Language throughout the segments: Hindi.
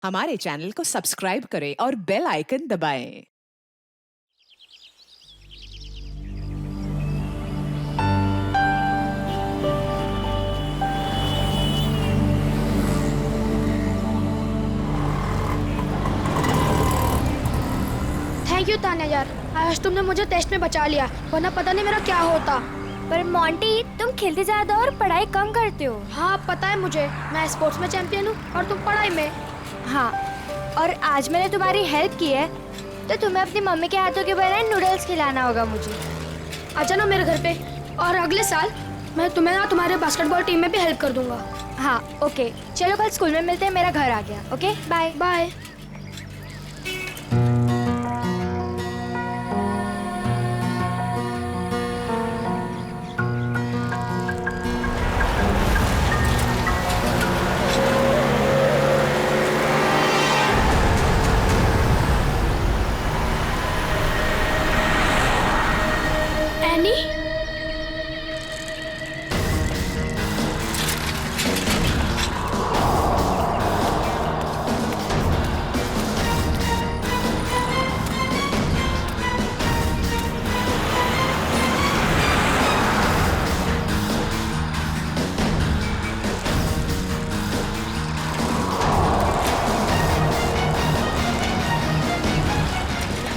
हमारे चैनल को सब्सक्राइब करें और बेल आइकन दबाएं। थैंक यू तान्या यार, आज तुमने मुझे टेस्ट में बचा लिया, वरना पता नहीं मेरा क्या होता। पर मोंटी, तुम खेलते ज्यादा और पढ़ाई कम करते हो। हाँ पता है मुझे, मैं स्पोर्ट्स में चैंपियन हूँ और तुम पढ़ाई में। हाँ, और आज मैंने तुम्हारी हेल्प की है तो तुम्हें अपनी मम्मी के हाथों के बनाए नूडल्स खिलाना होगा मुझे। आ जाना मेरे घर पे, और अगले साल मैं तुम्हें ना तुम्हारे बास्केटबॉल टीम में भी हेल्प कर दूंगा। हाँ ओके, चलो कल स्कूल में मिलते हैं, मेरा घर आ गया। Okay bye bye. एनी,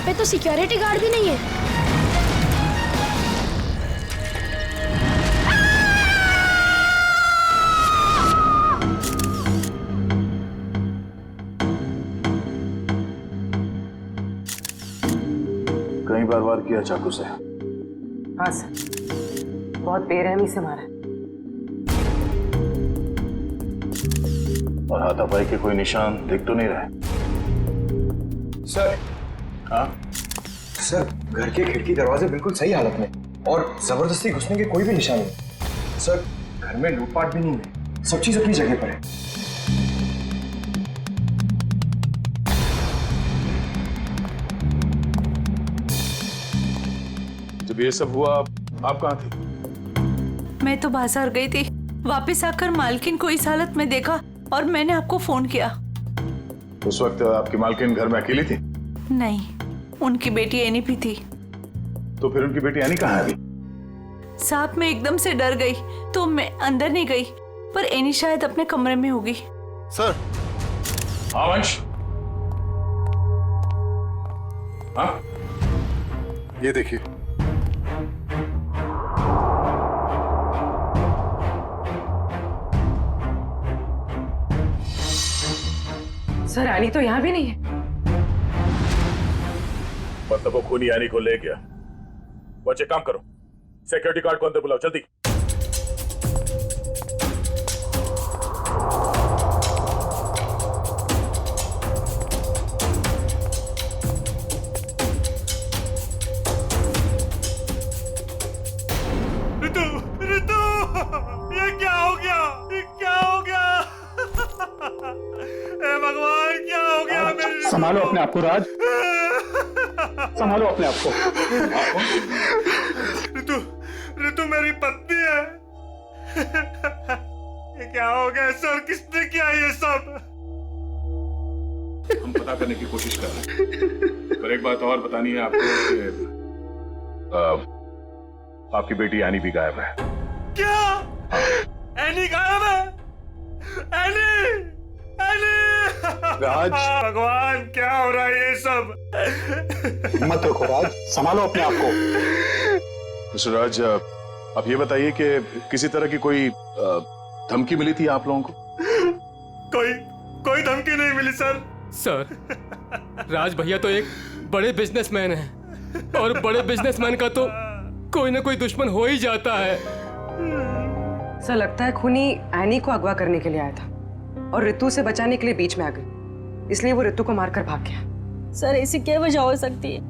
पे तो सिक्योरिटी गार्ड भी नहीं है। कई बार वार किया चाकू से। हाँ सर, बहुत बेरहमी से मारा है। और हाथापाई के कोई निशान दिख तो नहीं रहे। सर, हाँ, सर घर के खिड़की दरवाजे बिल्कुल सही हालत में और जबरदस्ती घुसने के कोई भी निशान नहीं। सर घर में लूटपाट भी नहीं है, सब चीज अपनी जगह पर है। जब ये सब हुआ आप कहाँ थी? मैं तो बाजार गई थी, वापस आकर मालकिन को इस हालत में देखा और मैंने आपको फोन किया। उस वक्त आपकी मालकिन घर में अकेली थी? नहीं, उनकी बेटी एनी भी थी। तो फिर उनकी बेटी एनी कहाँ है अभी? साहब मैं एकदम से डर गई तो मैं अंदर नहीं गई, पर एनी शायद अपने कमरे में होगी। सर। हाँ वंश, हाँ ये देखिए। सर रानी तो यहाँ भी नहीं है। मतलब वो खूनी यानी को ले गया। बच्चे काम करो, सिक्योरिटी गार्ड को अंदर बुलाओ जल्दी। ऋतु, ऋतु, ये क्या हो गया? ये क्या हो गया? हे भगवान, क्या हो गया मेरी ऋतु? संभालो अपने आप को राज, संभालो अपने आप को। ऋतु, ऋतु मेरी पत्नी है। ये क्या हो गया सर? किसने किया ये सब? हम पता करने की कोशिश कर रहे हैं, पर एक बात और बतानी है आपको कि आपकी बेटी एनी भी गायब है। क्या? एनी गायब है? Annie, Annie! राज। भगवान, क्या हो रहा है ये सब? मत रखो राज, संभालो अपने आप को। मिस्टर राज, आप ये बताइए कि किसी तरह की कोई धमकी मिली थी आप लोगों को? कोई धमकी नहीं मिली सर। सर, राज भैया तो एक बड़े बिजनेसमैन हैं और बड़े बिजनेसमैन का तो कोई ना कोई दुश्मन हो ही जाता है। सर लगता है खूनी एनी को अगवा करने के लिए आया था और ऋतु से बचाने के लिए बीच में आ गई, इसलिए वो ऋतु को मारकर भाग गया। सर ऐसी क्या वजह हो सकती है?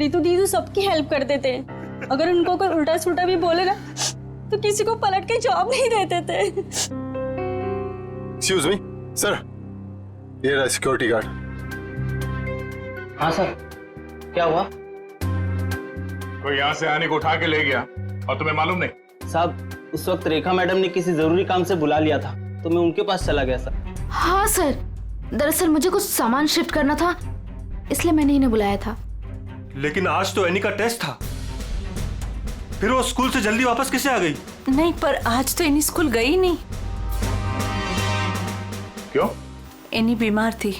ऋतु दीदी सबकी हेल्प कर देते हैं, अगर उनको कोई उल्टा सुल्टा भी बोले ना तो किसी को पलट के जवाब नहीं देते थे। एक्सक्यूज मी सर, ये रहा सिक्योरिटी गार्ड। हाँ सर, क्या हुआ? कोई यहाँ से आने को उठा के ले गया और तुम्हें मालूम नहीं? साहब, उस वक्त रेखा मैडम ने किसी जरूरी काम से बुला लिया था तो मैं उनके पास चला गया सर। हाँ सर, दरअसल मुझे कुछ सामान शिफ्ट करना था, इसलिए मैंने इन्हें बुलाया था। लेकिन आज तो एनी का टेस्ट था, फिर वो स्कूल से जल्दी वापस कैसे आ गई? नहीं, पर आज तो एनी स्कूल गई नहीं। क्यों? एनी बीमार थी।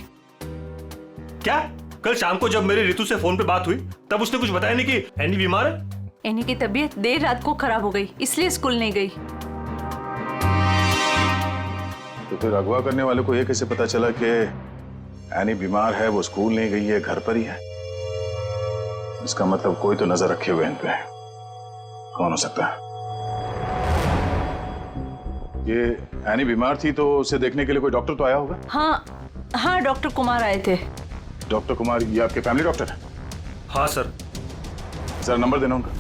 क्या? कल शाम को जब मेरी ऋतु से फोन पे बात हुई तब उसने कुछ बताया नहीं कि एनी बीमार है? एनी की तबीयत देर रात को खराब हो गई, इसलिए स्कूल नहीं गई। तो फिर अगवा करने वाले को ये कैसे पता चला कि एनी बीमार है, वो स्कूल नहीं गई है, घर पर ही है? इसका मतलब कोई तो नजर रखे हुए इन पे। कौन हो सकता है? ये एनी बीमार थी तो उसे देखने के लिए कोई डॉक्टर तो आया होगा? हाँ, डॉक्टर कुमार आए थे। डॉक्टर कुमार, ये आपके फैमिली डॉक्टर है? हाँ सर। जरा नंबर देना उनका।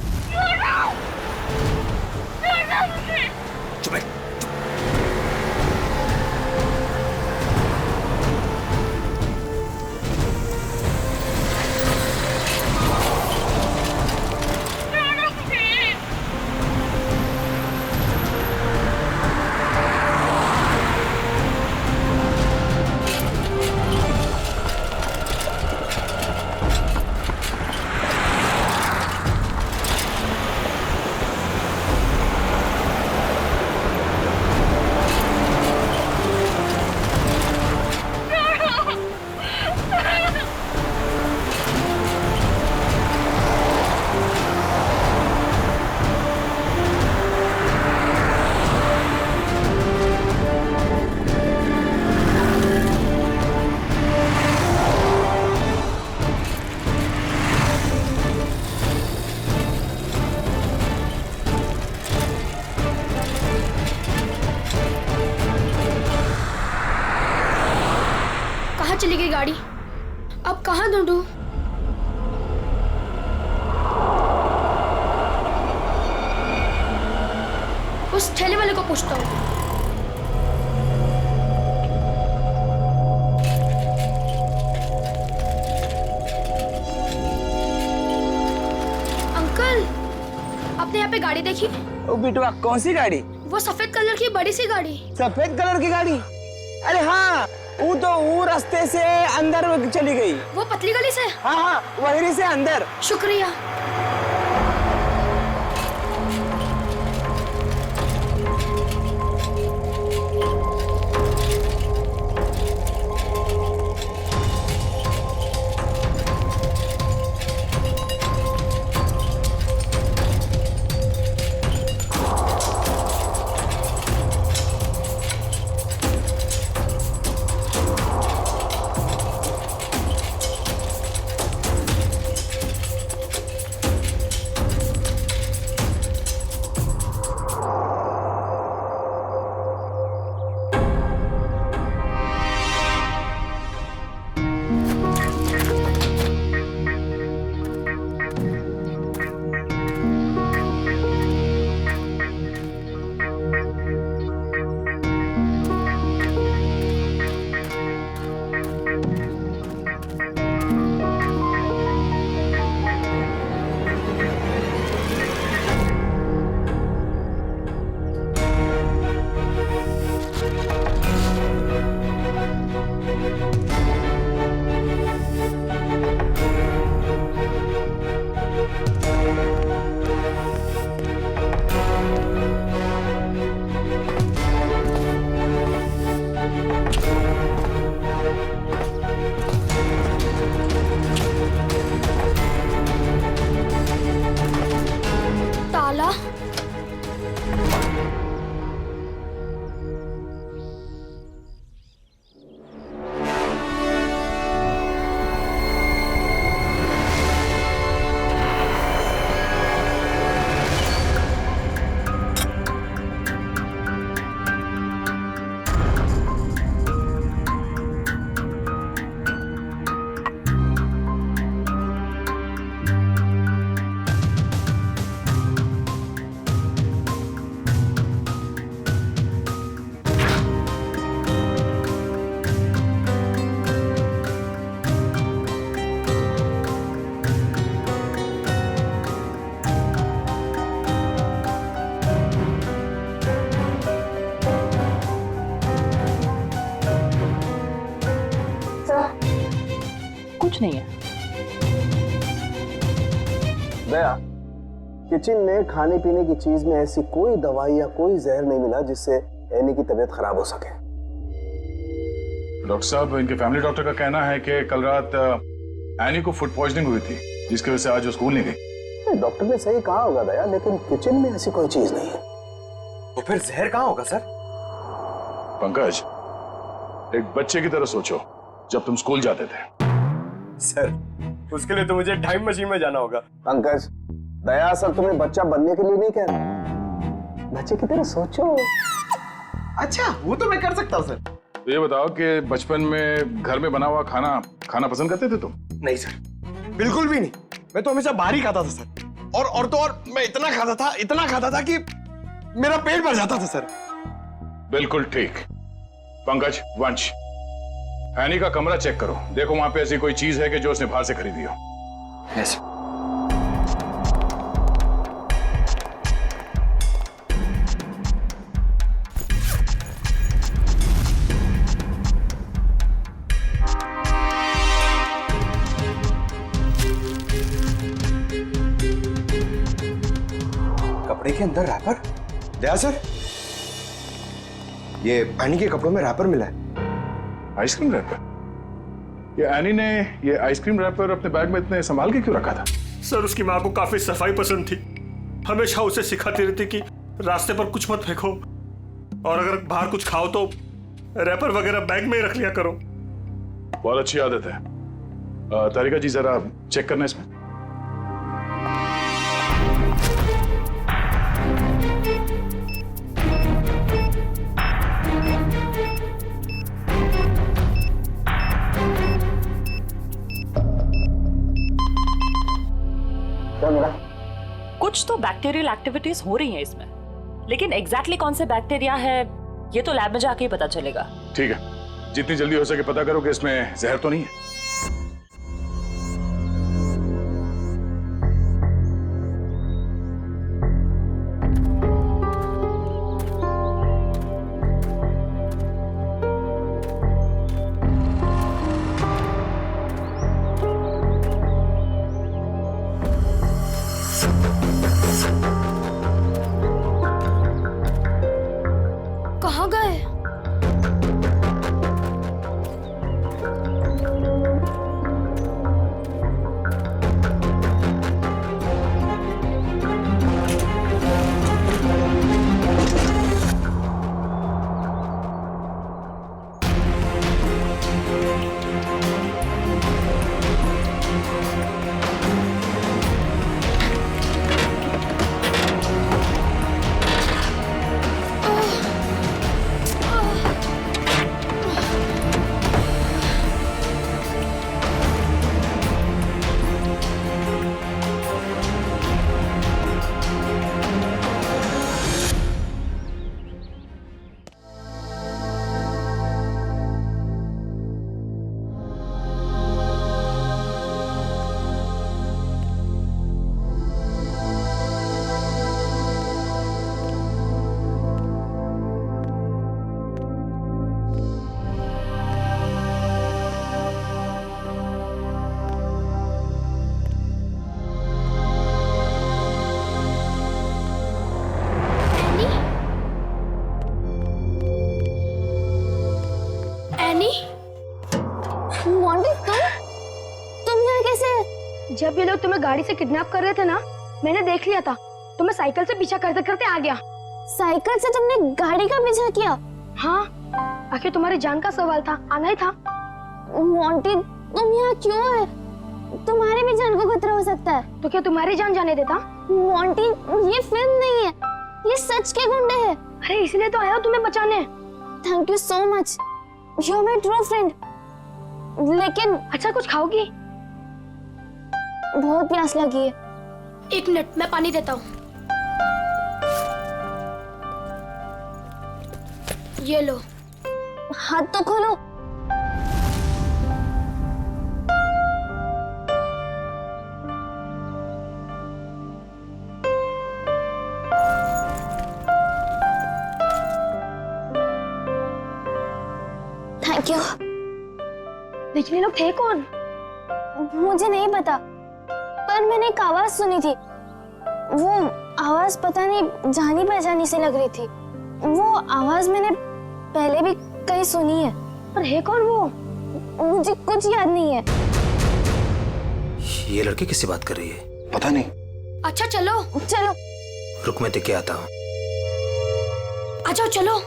कहाँ चली गई गाड़ी? अब कहाँ ढूंढूं? उस ठेले वाले को पूछता हूँ। अंकल, आपने यहाँ पे गाड़ी देखी? ओ बिटवा, कौन सी गाड़ी? वो सफेद कलर की बड़ी सी गाड़ी। सफेद कलर की गाड़ी? अरे हाँ, वो रास्ते से अंदर चली गई। वो पतली गली से? हाँ, वहीं से अंदर। शुक्रिया। कुछ नहीं है। दया, किचन में खाने पीने की चीज में ऐसी कोई दवाई या कोई जहर नहीं मिला जिससे एनी की तबीयत खराब हो सके। डॉक्टर साहब, इनके फैमिली डॉक्टर का कहना है कि कल रात एनी को फूड पॉइजनिंग हुई थी, जिसकी वजह से आज वो स्कूल नहीं गई। डॉक्टर ने सही कहा होगा दया, लेकिन किचन में ऐसी कोई चीज नहीं है। तो फिर जहर कहाँ होगा सर? पंकज, एक बच्चे की तरह सोचो, जब तुम स्कूल जाते थे। सर, उसके लिए तो मुझे टाइम मशीन में जाना होगा। पंकज, दया सर तुम्हें बच्चा बनने के लिए नहीं कह रहा, बच्चे की तरह सोचो। अच्छा, वो तो मैं कर सकता हूँ सर। तो ये बताओ कि बचपन में घर में बना हुआ खाना खाना पसंद करते थे तुम? नहीं सर, बिल्कुल भी नहीं। मैं तो हमेशा बाहर ही खाता था सर। और तो और मैं इतना खाता था कि मेरा पेट भर जाता था सर। बिल्कुल ठीक। पंकज, वंश, एनी का कमरा चेक करो, देखो वहां पे ऐसी कोई चीज है कि जो उसने बाहर से खरीदी हो। यस। कपड़े के अंदर रैपर? दया सर, ये एनी के कपड़ों में रैपर मिला है। Ice cream wrapper? ये एनी ने ये आइसक्रीम रैपर अपने बैग में इतने संभाल के क्यों रखा था? सर, उसकी माँ को काफी सफाई पसंद थी। हमेशा उसे सिखाती रहती कि रास्ते पर कुछ मत फेंको, और अगर बाहर कुछ खाओ तो रैपर वगैरह बैग में ही रख लिया करो। बहुत अच्छी आदत है। तारिका जी, जरा चेक करना इसमें। कुछ तो बैक्टीरियल एक्टिविटीज हो रही हैं इसमें, लेकिन एग्जैक्टली कौन से बैक्टीरिया है ये तो लैब में जाके ही पता चलेगा। ठीक है, जितनी जल्दी हो सके पता करो कि इसमें जहर तो नहीं है। कहाँ गए? जब ये लोग तुम्हें गाड़ी से किडनैप कर रहे थे ना, मैंने देख लिया था। तुम्हें साइकिल से पीछा करते करते आ गया। साइकिल से तुमने गाड़ी का पीछा किया? हाँ, आखिर तुम्हारी जान का सवाल था, आना ही था। मोंटी, तुम यहाँ क्यों है? तुम्हारी भी जान को खतरा हो सकता है। तो क्या तुम्हारी जान जाने देता? मोंटी, ये फिल्म नहीं है, ये सच के गुंडे हैं। अरे इसलिए तो आया हूँ तुम्हें बचाने। Thank you so much, you are my true friend. लेकिन अच्छा, कुछ खाओगी? बहुत प्यास लगी है। एक मिनट, मैं पानी देता हूँ। ये लो। हाथ तो खोलो। Thank you. लेकिन ये लोग थे कौन? मुझे नहीं पता, पर मैंने एक आवाज सुनी थी। वो आवाज पता नहीं जानी पहचानी सी लग रही थी। वो आवाज मैंने पहले भी कहीं सुनी है, पर है कौन वो मुझे कुछ याद नहीं है। ये लड़की किससे बात कर रही है? पता नहीं। अच्छा चलो चलो। रुक मैं देख के आता हूँ। आ जाओ चलो।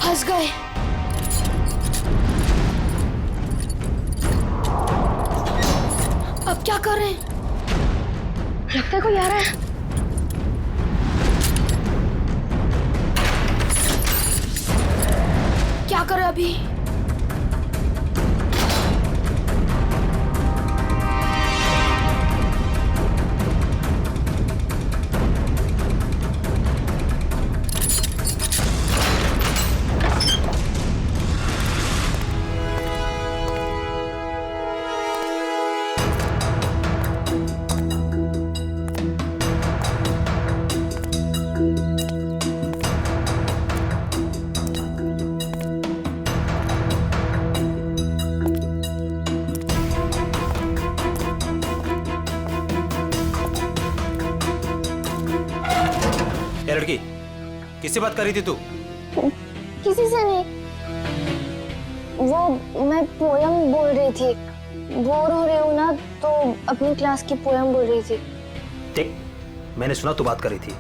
फंस गए। अब क्या करें? लगता है कोई आ रहा है। क्या करें अभी? ये लड़की किससे बात कर रही थी तू? किसी से नहीं, वो मैं पोयम बोल रही थी। बोर हो रही हूँ ना, तो अपनी क्लास की पोयम बोल रही थी। देख, मैंने सुना तू बात कर रही थी,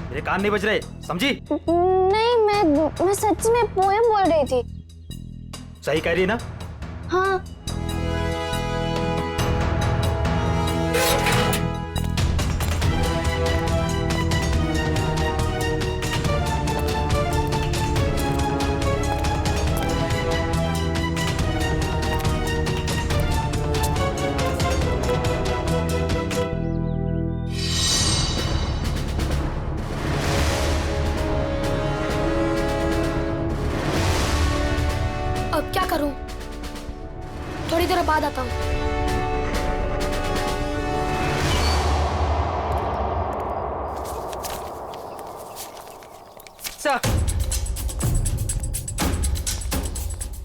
मेरे कान नहीं बज रहे, समझी? नहीं, मैं सच में पोयम बोल रही थी। सही कह रही है ना? हाँ। अब क्या करूं? थोड़ी देर बाद आता हूं।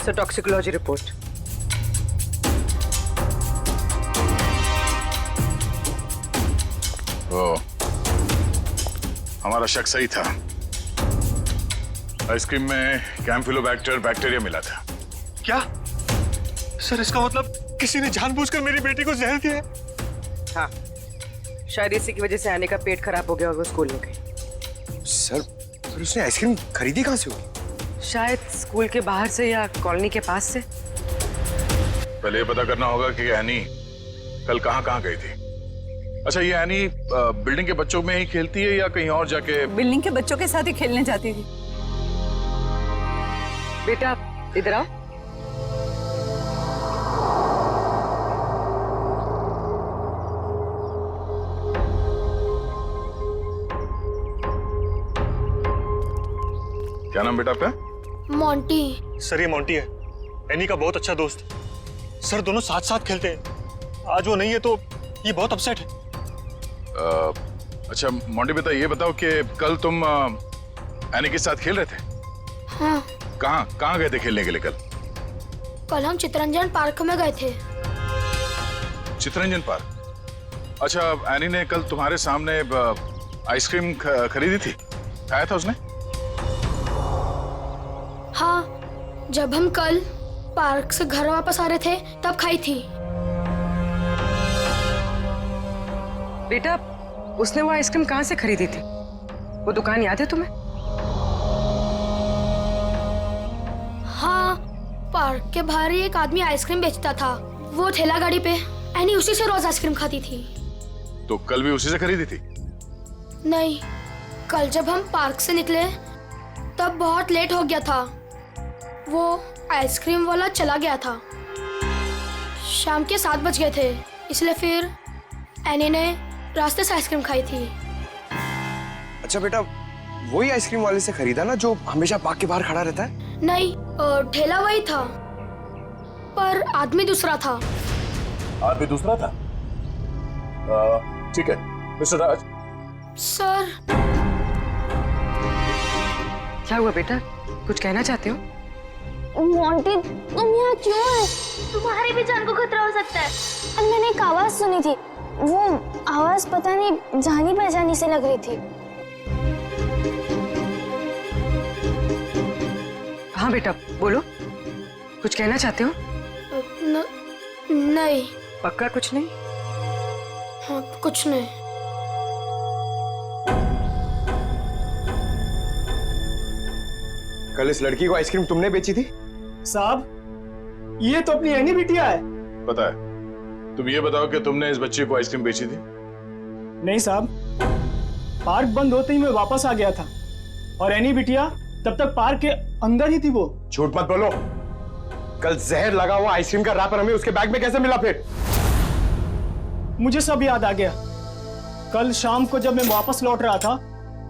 Sir toxicology report. ओ, हमारा शक सही था। आइसक्रीम में कैम्फिलोबैक्टर बैक्टीरिया मिला था। क्या सर, इसका मतलब किसी ने जानबूझकर मेरी बेटी को जहर दिया है? हाँ, शायद इसी की वजह से आने का पेट खराब हो गया और वो स्कूल में गई। सर, फिर उसने आइसक्रीम खरीदी कहाँ से होगी? शायद स्कूल के बाहर से या कॉलोनी के पास से। पहले ये पता करना होगा कि एनी कल कहाँ गई थी। अच्छा, ये एनी बिल्डिंग के बच्चों में ही खेलती है या कहीं और जाके? बिल्डिंग के बच्चों के साथ ही खेलने जाती थी। बेटा इधर आओ। क्या नाम बेटा आपका? मोंटी। सर, ये मोंटी है, एनी का बहुत अच्छा दोस्त। सर, दोनों साथ साथ खेलते हैं। आज वो नहीं है तो ये बहुत अपसेट है। अच्छा मोंटी बेटा, ये बताओ कि कल तुम एनी के साथ खेल रहे थे? हाँ। कहाँ गए थे खेलने के लिए कल? कल हम चितरंजन पार्क में गए थे। चितरंजन पार्क? अच्छा, एनी ने कल तुम्हारे सामने आइसक्रीम खरीदी थी, खाया था उसने? हाँ, जब हम कल पार्क से घर वापस आ रहे थे तब खाई थी। बेटा, उसने वो आइसक्रीम कहाँ से खरीदी थी? वो दुकान याद है तुम्हें? हाँ, पार्क के बाहर ही एक आदमी आइसक्रीम बेचता था। वो ठेला गाड़ी पे एनी उसी से रोज आइसक्रीम खाती थी। तो कल भी उसी से खरीदी थी? नहीं, कल जब हम पार्क से निकले तब बहुत लेट हो गया था। वो आइसक्रीम वाला चला गया था। शाम के 7 बज गए थे, इसलिए फिर एनी ने रास्ते से आइसक्रीम खाई थी। अच्छा बेटा, वही आइसक्रीम वाले से खरीदा ना जो हमेशा पार्क के बाहर खड़ा रहता है? नहीं, ठेला वही था पर आदमी दूसरा था। आदमी दूसरा था? ठीक है मिस्टर राज। सर। क्या हुआ बेटा, कुछ कहना चाहते हो? मोंटी तुम यहाँ क्यों है? तुम्हारी भी जान को खतरा हो सकता है। और मैंने एक आवाज सुनी थी, वो आवाज पता नहीं जानी पहचानी से लग रही थी। हाँ बेटा बोलो, कुछ कहना चाहते हो? नहीं। पक्का कुछ नहीं? हाँ, कुछ नहीं। कल इस लड़की को आइसक्रीम तुमने बेची थी? साहब ये तो अपनी एनी बिटिया है। पता है, तुम ये बताओ कि तुमने इस बच्चे को आइसक्रीम बेची थी? नहीं साहब, पार्क बंद होते ही मैं वापस आ गया था और एनी बिटिया तब तक पार्क के अंदर ही थी। वो झूठ मत बोलो, कल जहर लगा हुआ आइसक्रीम का रैपर हमें उसके बैग में कैसे मिला? फिर मुझे सब याद आ गया। कल शाम को जब मैं वापस लौट रहा था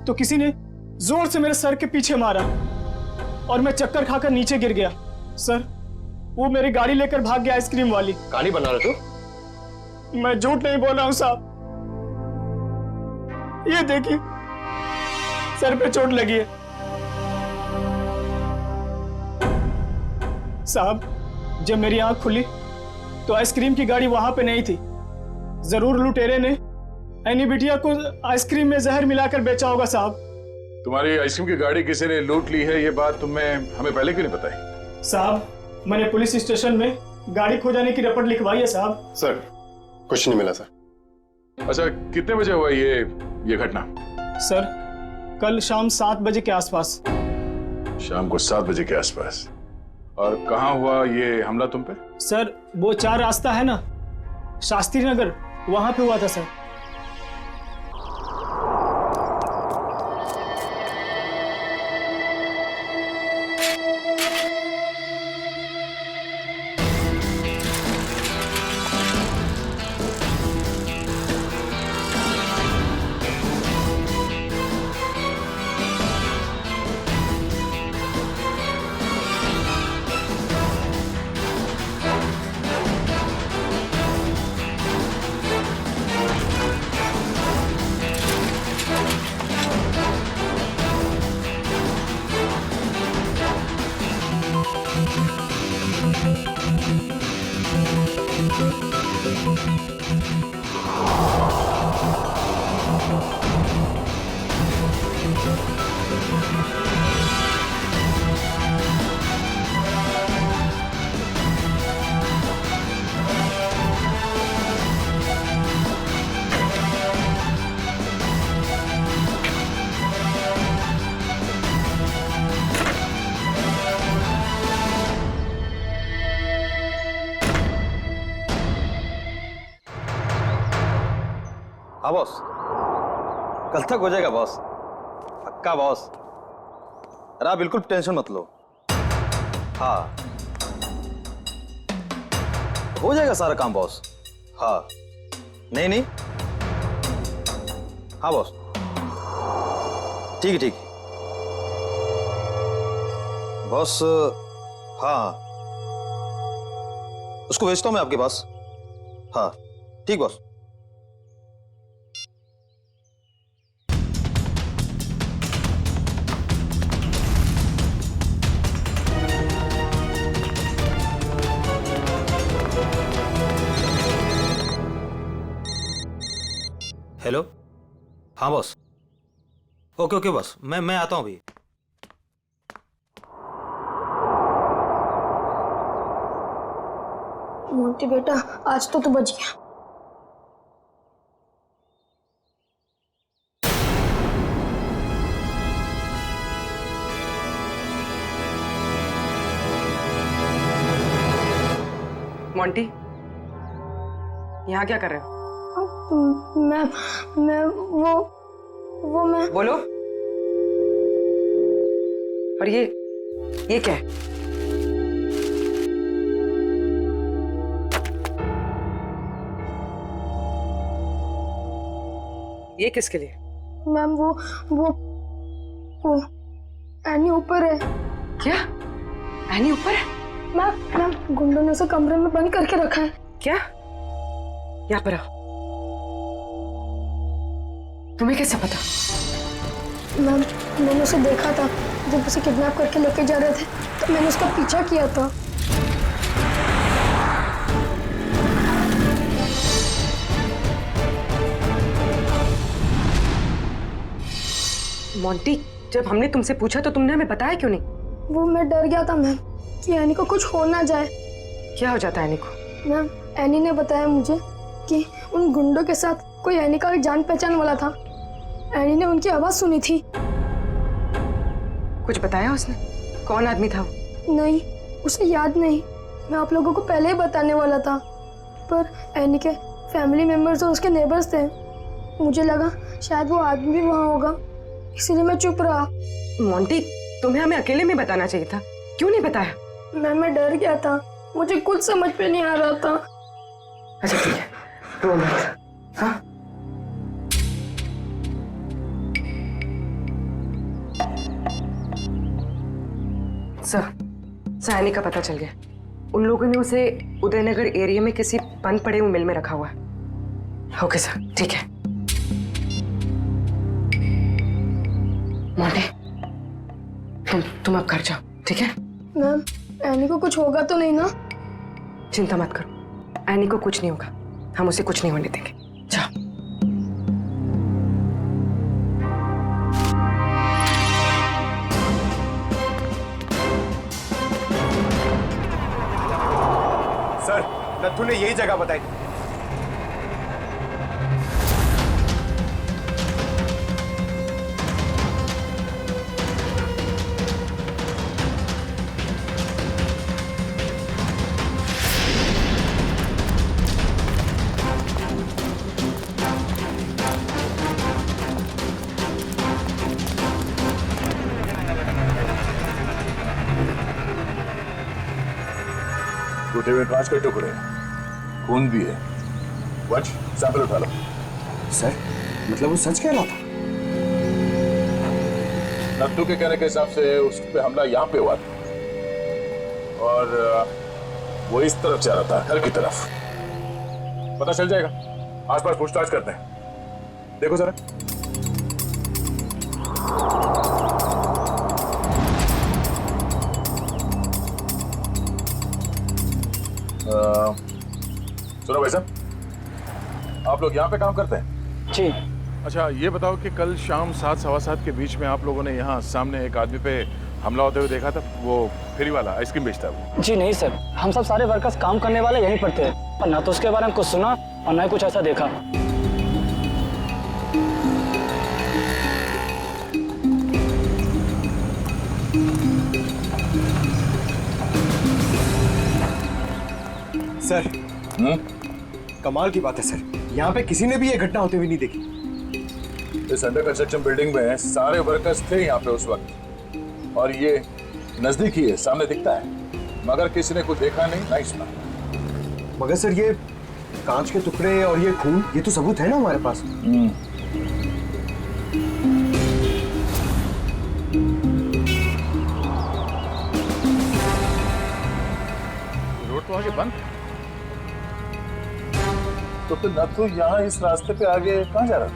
तो किसी ने जोर से मेरे सर के पीछे मारा और मैं चक्कर खाकर नीचे गिर गया। सर, वो मेरी गाड़ी लेकर भाग गया, आइसक्रीम वाली। कहानी बना रहे तू? मैं झूठ नहीं बोल रहा हूं साहब, ये देखिए सर पे चोट लगी है। साहब, जब मेरी आंख खुली तो आइसक्रीम की गाड़ी वहां पे नहीं थी। जरूर लुटेरे ने एनी बिटिया को आइसक्रीम में जहर मिलाकर बेचा होगा साहब। तुम्हारी आइसक्रीम की गाड़ी किसी ने लूट ली है, ये बात तुमने हमें पहले क्यों नहीं बताई? साहब, मैंने पुलिस स्टेशन में गाड़ी खो जाने की रिपोर्ट लिखवाई है साहब। सर, कुछ नहीं मिला सर। अच्छा, कितने बजे हुआ ये घटना? सर, कल शाम 7 बजे के आसपास। शाम को 7 बजे के आसपास। और कहाँ हुआ ये हमला तुम पे? सर, वो 4 रास्ता है ना, शास्त्री नगर, वहां पे हुआ था सर। हाँ बॉस, कल तक हो जाएगा बॉस, पक्का बॉस। अरे आप बिल्कुल टेंशन मत लो। हाँ, हो जाएगा सारा काम बॉस। हाँ, नहीं नहीं, हाँ बॉस, ठीक है ठीक है बॉस। हाँ, उसको भेजता हूँ मैं आपके पास। हाँ ठीक बॉस। हेलो, हाँ बॉस। ओके ओके बॉस, मैं आता हूँ अभी। मोंटी बेटा, आज तो तू बच गया। मोंटी, यहाँ क्या कर रहे हो? मैं वो मैं बोलो। और ये क्या है? ये किसके लिए? मैम, वो एनी ऊपर है। क्या? एनी ऊपर है? मैम, गुंडों ने उसे कमरे में बंद करके रखा है। क्या? यहाँ पर आओ। तुम्हें कैसे पता? मैम, मैंने उसे देखा था जब उसे किडनैप करके लेके जा रहे थे, मैंने उसका पीछा किया था। मोंटी, जब हमने तुमसे पूछा तो तुमने हमें बताया क्यों नहीं? वो मैं डर गया था मैम कि एनी को कुछ हो ना जाए। क्या हो जाता है एनी को? मैम एनी ने बताया मुझे कि उन गुंडों के साथ कोई एनी का जान पहचान वाला था। एनी ने उनकी आवाज सुनी थी। कुछ बताया उसने? कौन आदमी था वो? नहीं, उसे याद नहीं। मैं आप लोगों को पहले ही बताने वाला था, पर एनी के फैमिली मेंबर्स और उसके नेबर्स थे। मुझे लगा शायद वो आदमी भी वहाँ होगा, इसलिए मैं चुप रहा। मोंटी, तुम्हें हमें अकेले में बताना चाहिए था, क्यों नहीं बताया? मैं डर गया था, मुझे कुछ समझ पे नहीं आ रहा था। अच्छा ठीक है, रो मत। हाँ? सर, एनी का पता चल गया। उन लोगों ने उसे उदयनगर एरिया में किसी बंद पड़े हुए मिल में रखा हुआ है। ओके सर, ठीक है। मोंटी, तुम अब घर जाओ, ठीक है? मैम, एनी को कुछ होगा तो नहीं ना? चिंता मत करो, एनी को कुछ नहीं होगा। हम उसे कुछ नहीं होने देंगे। जाओ। सर, नथु ने यही जगह बताई। टूटे हुए कांच के टुकड़े, खून भी है। वंश, सैंपल उठा लो। सर, मतलब वो सच कह रहा था? नत्थू के कहने के हिसाब से उस पे हमला यहाँ पे हुआ था और वो इस तरफ जा रहा था, घर की तरफ। पता चल जाएगा, आसपास पूछताछ करते हैं। देखो जरा। सुनो भाई साहब, आप लोग यहाँ पे काम करते हैं? जी। अच्छा, ये बताओ कि कल शाम 7 सवा 7 के बीच में आप लोगों ने यहाँ सामने एक आदमी पे हमला होते हुए देखा था? वो फेरी वाला, आइसक्रीम बेचता है वो। जी नहीं सर, हम सब सारे वर्कर्स काम करने वाले यहीं पर थे, और ना तो उसके बारे में कुछ सुना और ना ही कुछ ऐसा देखा। सर, कमाल की बात है सर, यहाँ पे किसी ने भी ये घटना होते हुए नहीं देखी। इस अंडर कंस्ट्रक्शन बिल्डिंग में सारे वर्कर्स थे यहाँ पे उस वक्त, और ये नजदीक ही है, सामने दिखता है, मगर किसी ने कुछ देखा नहीं, ना ही सुना। मगर सर, ये कांच के टुकड़े और ये खून, ये तो सबूत है ना हमारे पास। रोड तो आगे बंद, तो नथु यहाँ इस रास्ते पे आगे कहाँ जा रहा था?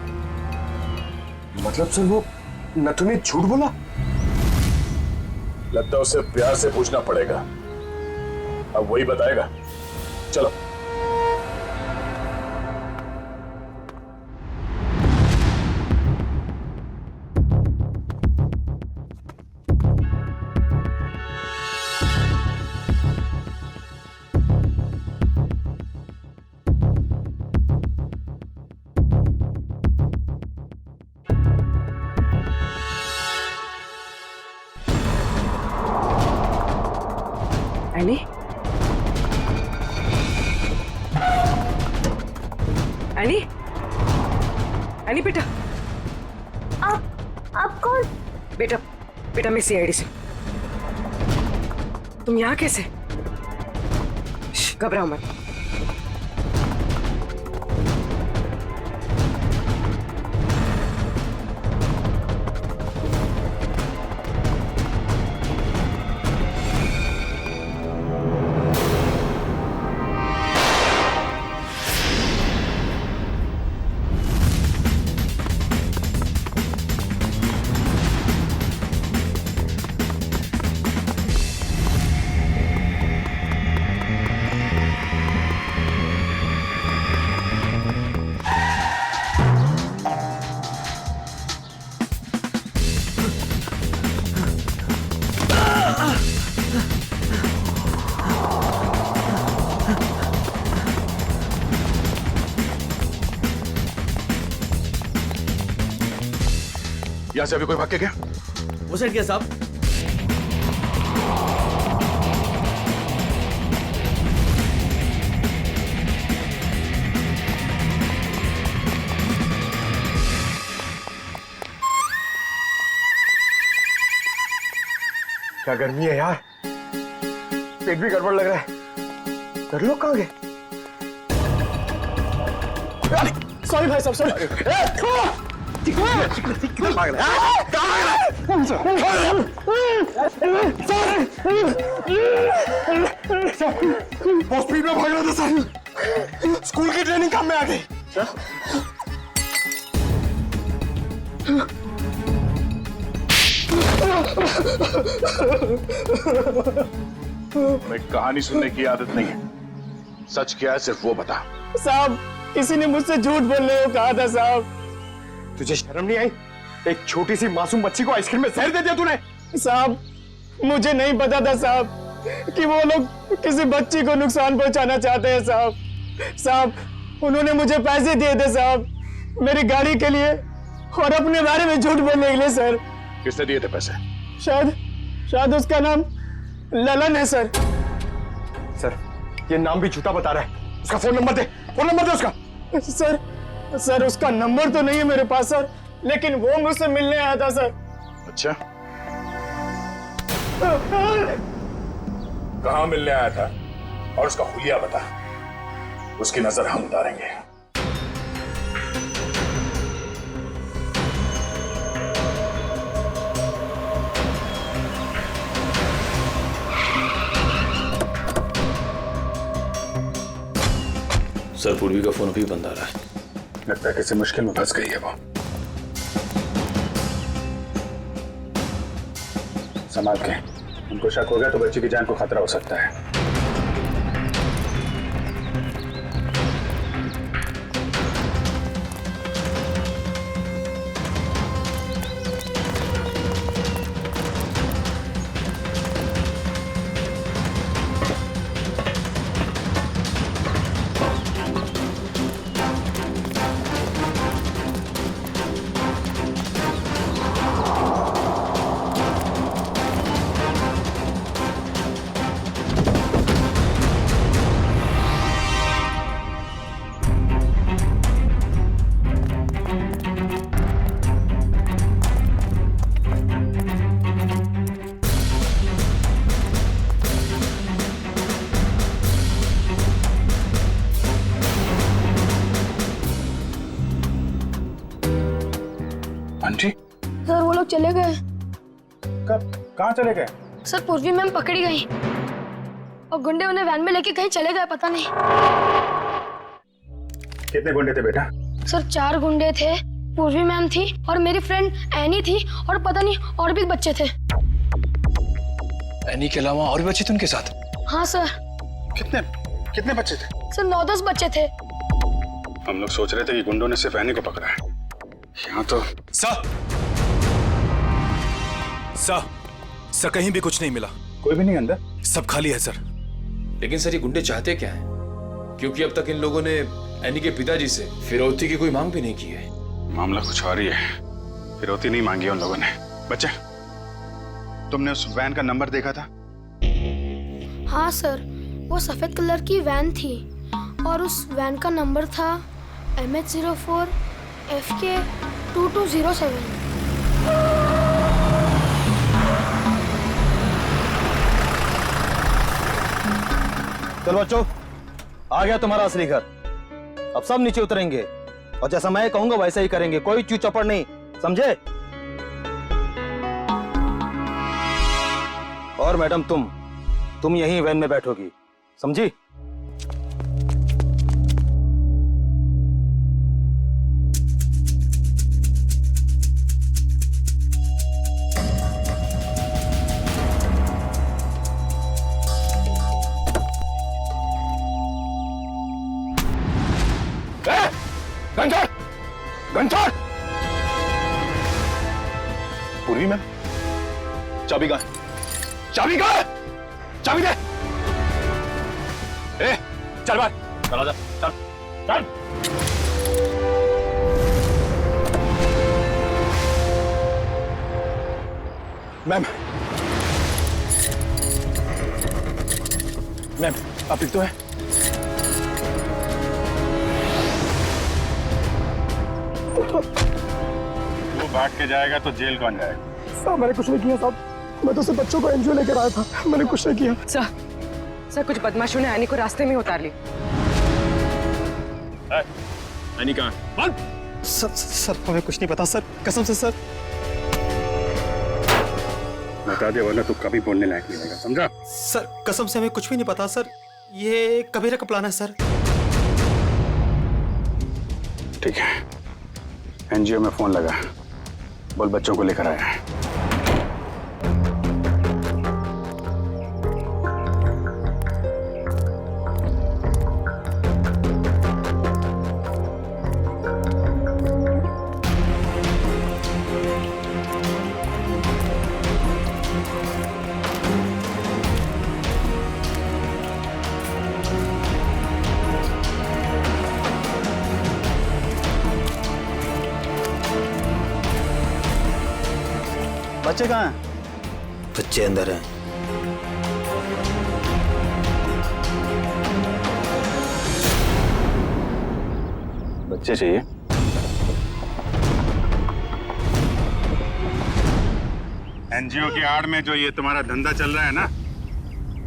मतलब सर, वो नथु ने झूठ बोला? लगता है उसे प्यार से पूछना पड़ेगा, अब वही बताएगा। चलो। एनी? एनी? एनी बेटा? आप कौन? बेटा मैं सीआईडी से। तुम यहाँ कैसे? घबराओ मत। यहाँ से अभी कोई भाग के गया? वो सेट किया साहब। क्या गर्मी है यार, पेट भी गड़बड़ लग रहा है। कर लो कहाँ गए? सॉरी भाई साहब, सॉरी। बहुत स्पीड में भाग रहा था सर, स्कूल की ट्रेनिंग काम में आ गई। हमें कहानी सुनने की आदत नहीं है, सच क्या है सिर्फ वो बता। साहब, किसी ने मुझसे झूठ बोलने को कहा था साहब। तुझे शर्म नहीं आई? एक छोटी सी मासूम बच्ची को आइसक्रीम में जहर दे दिया तूने। साहब, मुझे नहीं पता था साहब कि वो लोग किसी बच्ची को नुकसान पहुंचाना चाहते हैं साहब। साहब, उन्होंने मुझे पैसे दिए थे साहब, मेरी गाड़ी के लिए और अपने बारे में झूठ बोलने के लिए सर। किसने दिए थे पैसे? शायद उसका नाम ललन है सर। सर, ये नाम भी झूठा बता रहा है। उसका फोन नंबर दे, फोन नंबर दे उसका। सर उसका नंबर तो नहीं है मेरे पास सर, लेकिन वो मुझसे मिलने आया था सर। अच्छा, कहाँ मिलने आया था और उसका हुलिया बता, उसकी नजर हम उतारेंगे। सर, पूर्वी का फोन अभी बंद आ रहा है। लगता है किसी मुश्किल में फंस गई है वो। संभाल के, उनको शक हो गया तो बच्ची की जान को खतरा हो सकता है। आंटी, सर वो लोग चले गए। कब? कहाँ चले गए? सर पूर्वी मैम पकड़ी गई और गुंडे उन्हें वैन में लेके कहीं चले गए, पता नहीं। कितने गुंडे थे बेटा? सर 4 गुंडे थे, पूर्वी मैम थी और मेरी फ्रेंड एनी थी और पता नहीं और भी बच्चे थे। एनी के अलावा और भी बच्चे थे उनके साथ? हाँ सर। कितने बच्चे थे? सर 9-10 बच्चे थे। हम लोग सोच रहे थे कि गुंडों ने सिर्फ एनी को पकड़ा है, यहाँ तो। सर कहीं भी कुछ नहीं मिला। कोई भी नहीं अंदर? सब खाली है सर। लेकिन सर, ये गुंडे चाहते क्या हैं? क्योंकि अब तक इन लोगों ने एनी के पिताजी से फिरौती की कोई मांग भी नहीं की है। मामला कुछ और ही है, फिरौती नहीं मांगी उन लोगों ने। बच्चे, तुमने उस वैन का नंबर देखा था? हाँ सर, वो सफेद कलर की वैन थी और उस वैन का नंबर था MH04 FK 2207। चलो बच्चों, आ गया तुम्हारा असली घर। अब सब नीचे उतरेंगे और जैसा मैं कहूंगा वैसा ही करेंगे, कोई चू चौपड़ नहीं, समझे? और मैडम, तुम यहीं वैन में बैठोगी, समझी? घंटा! पूर्वी मैम, चाबी कहाँ? चाबी कहाँ? चाबी दे! चल बाहर, चला जा, चल। मैम मैम आप ठीक तो है? तू भाग के जाएगा तो जेल कौन जाएगा? साहब मैंने कुछ नहीं किया साहब, मैं तो सिर्फ बच्चों को एनजीओ लेकर आया था, मैंने कुछ नहीं किया। सर कुछ बदमाशों ने एनी को रास्ते में उतार ली। एनी कहाँ? सर हमें कुछ नहीं पता सर, कसम से सर। बता दे वरना तू कभी बोलने लायक नहीं रहेगा, समझा? सर कसम से हमें कुछ भी नहीं पता सर, ये कबीरा का प्लान है सर। ठीक है, एनजीओ में फोन लगा, बोल बच्चों को लेकर आया है। बच्चे कहाँ हैं? बच्चे अंदर हैं। बच्चे चाहिए? एनजीओ की आड़ में जो ये तुम्हारा धंधा चल रहा है ना,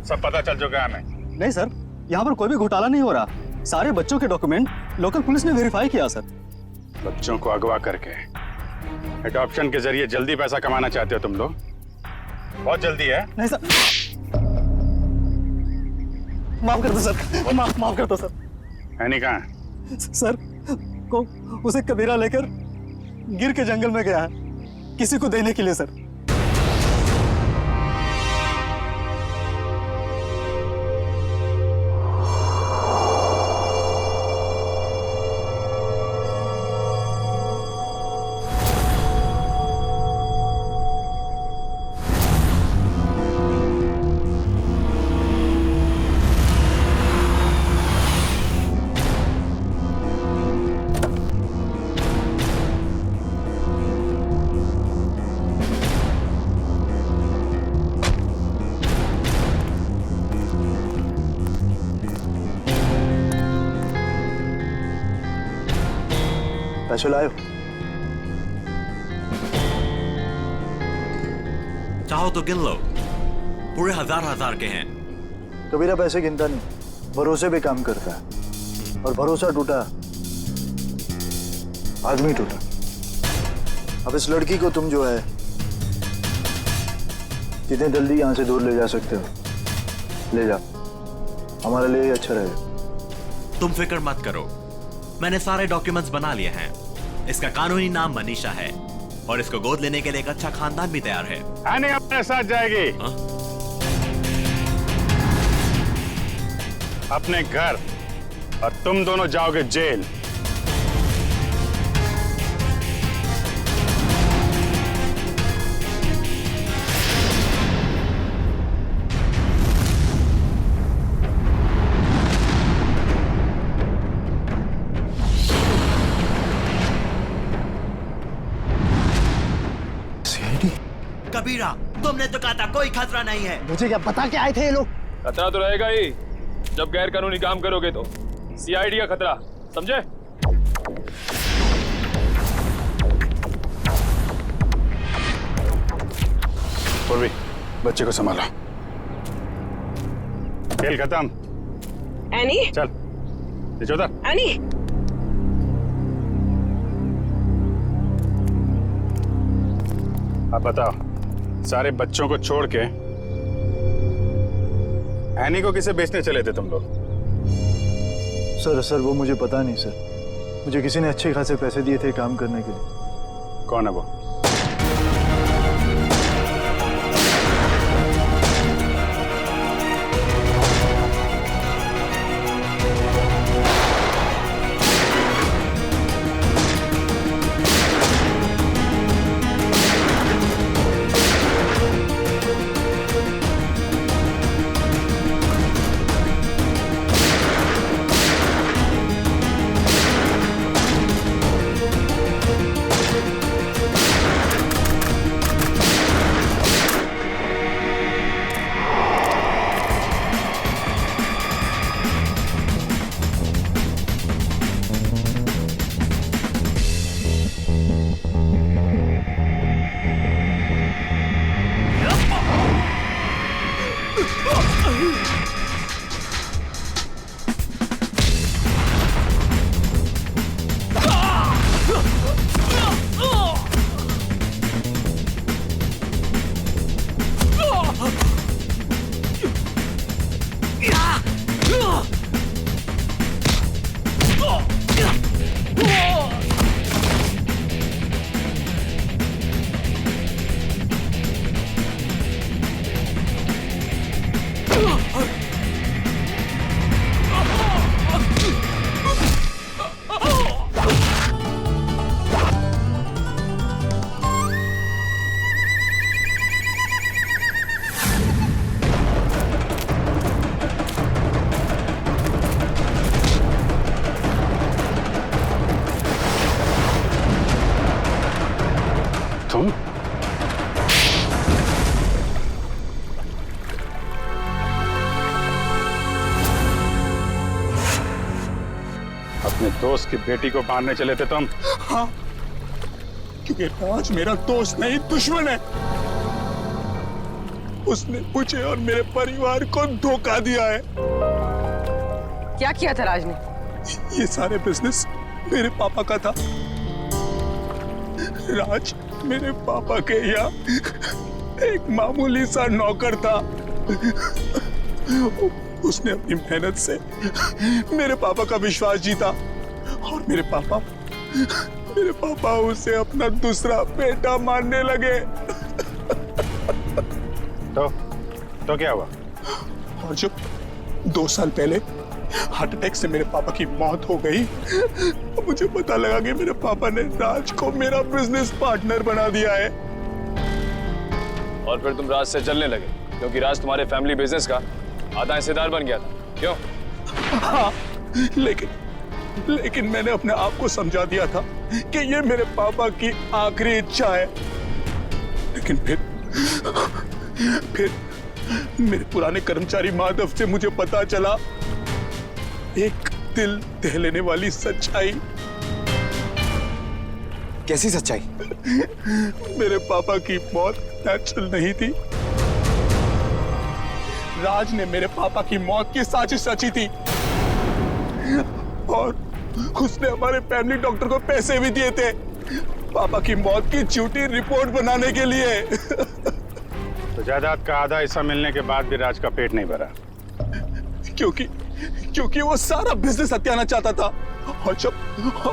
सब पता चल चुका है हमें। नहीं सर, यहाँ पर कोई भी घोटाला नहीं हो रहा, सारे बच्चों के डॉक्यूमेंट लोकल पुलिस ने वेरीफाई किया सर। बच्चों को अगवा करके एडॉप्शन के जरिए जल्दी पैसा कमाना चाहते हो तुम लोग? बहुत जल्दी है। नहीं सर, माफ कर दो सर, माफ कर दो सर। एनी कहाँ है? सर को उसे कबीरा लेकर गिर के जंगल में गया है, किसी को देने के लिए सर। पैसे लाए हो? चाहो तो गिन लो, पूरे हजार के हैं। कबीरा पैसे गिनता नहीं, भरोसे पे काम करता है, और भरोसा टूटा आदमी टूटा। अब इस लड़की को तुम जो है जितने जल्दी यहाँ से दूर ले जा सकते हो ले जाओ, हमारे लिए अच्छा रहेगा। तुम फिक्र मत करो, मैंने सारे डॉक्यूमेंट्स बना लिए हैं। इसका कानूनी नाम मनीषा है और इसको गोद लेने के लिए एक अच्छा खानदान भी तैयार है। एनी अपने साथ जाएगी। अपने घर, और तुम दोनों जाओगे जेल। कबीरा, तुमने तो कहा था कोई खतरा नहीं है। मुझे क्या पता क्या आए थे ये लोग? खतरा तो रहेगा ही, जब गैर कानूनी काम करोगे तो। सीआईडी का खतरा, समझे? पूर्वी, बच्चे को संभालो। खेल खत्म। एनी, चल नीचे उतर। एनी, अब बताओ, सारे बच्चों को छोड़ के एनी को किसे बेचने चले थे तुम लोग? सर वो मुझे पता नहीं सर, मुझे किसी ने अच्छे खासे पैसे दिए थे काम करने के लिए। कौन है वो? अपने दोस्त की बेटी को मारने चले थे तुम? हाँ, क्योंकि राज मेरा दोस्त नहीं दुश्मन है। उसने मुझे और मेरे परिवार को धोखा दिया है। क्या किया था राज ने? ये सारे बिजनेस मेरे पापा का था। राज मेरे पापा के यहाँ एक मामूली सा नौकर था। उसने अपनी मेहनत से मेरे पापा का विश्वास जीता और मेरे पापा उसे अपना दूसरा बेटा मानने लगे। तो क्या हुआ? और जब 2 साल पहले हार्ट अटैक से मेरे पापा की मौत हो गई, मुझे पता लगा कि मेरे पापा ने राज को मेरा बिजनेस पार्टनर बना दिया है। और फिर तुम राज से चलने लगे क्योंकि राज तुम्हारे फैमिली बिजनेस का आधा हिस्सेदार बन गया था, क्यों? हाँ, लेकिन मैंने अपने आप को समझा दिया था कि ये मेरे पापा की आखिरी इच्छा है। लेकिन फिर मेरे पुराने कर्मचारी माधव से मुझे पता चला एक दिल दह लेने वाली सच्चाई। कैसी सच्चाई? मेरे पापा की मौत नेचुरल नहीं थी। राज ने मेरे पापा की मौत की साजिश रची थी और उसने हमारे फैमिली डॉक्टर को पैसे भी दिए थे पापा की मौत की झूठी रिपोर्ट बनाने के लिए। तो जायदाद का आधा हिस्सा मिलने के बाद भी राज का पेट नहीं भरा? क्योंकि वो सारा बिजनेस हत्याना चाहता था और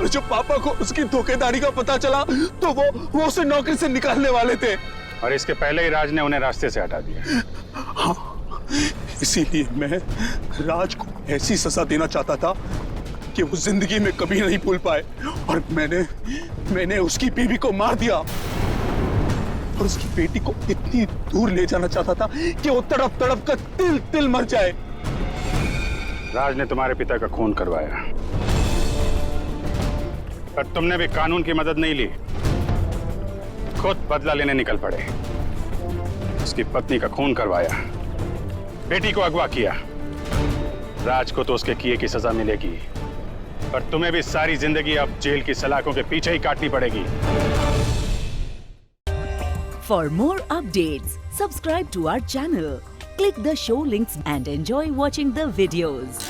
जब पापा को उसकी धोखेधारी का पता चला तो वो उसे नौकरी से निकालने वाले थे। और इसके पहले ही राज ने उन्हें रास्ते से हटा दिया। हाँ, इसीलिए मैं राज को ऐसी सजा देना चाहता था कि वो जिंदगी में कभी नहीं भूल पाए। और मैंने उसकी बीवी को मार दिया और उसकी बेटी को इतनी दूर ले जाना चाहता था कि वो तड़प तड़प कर तिल तिल मर जाए। राज ने तुम्हारे पिता का खून करवाया, पर तुमने भी कानून की मदद नहीं ली, खुद बदला लेने निकल पड़े। उसकी पत्नी का खून करवाया, बेटी को अगवा किया। राज को तो उसके किए की सजा मिलेगी, पर तुम्हें भी सारी जिंदगी अब जेल की सलाखों के पीछे ही काटनी पड़ेगी। For more updates, subscribe to our channel, click the show links and enjoy watching the videos.